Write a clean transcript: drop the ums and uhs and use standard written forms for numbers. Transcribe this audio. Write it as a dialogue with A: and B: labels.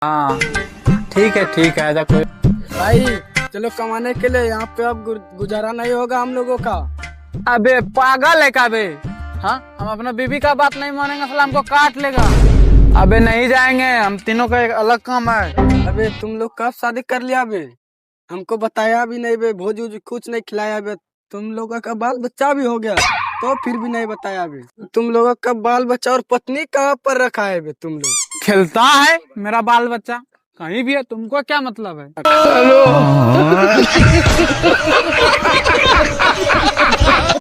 A: हाँ ठीक है, ऐसा कोई।
B: भाई चलो कमाने के लिए, यहाँ पे अब गुजारा नहीं होगा हम लोगों का।
A: अबे पागल है का बे? हाँ, हम अपना बीबी का बात नहीं मानेंगे, साला हमको काट लेगा। अबे नहीं जाएंगे, हम तीनों का एक अलग काम है।
B: अबे तुम लोग कब शादी कर लिया बे? हमको बताया भी नहीं बे, भोज उज कुछ नहीं खिलाया बे। तुम लोगों का बाल बच्चा भी हो गया तो फिर भी नहीं बताया बे। तुम लोगों का बाल बच्चा और पत्नी कहाँ पर रखा है बे तुम लोग?
A: खेलता है मेरा बाल बच्चा कहीं भी है, तुमको क्या मतलब है?
B: हेलो।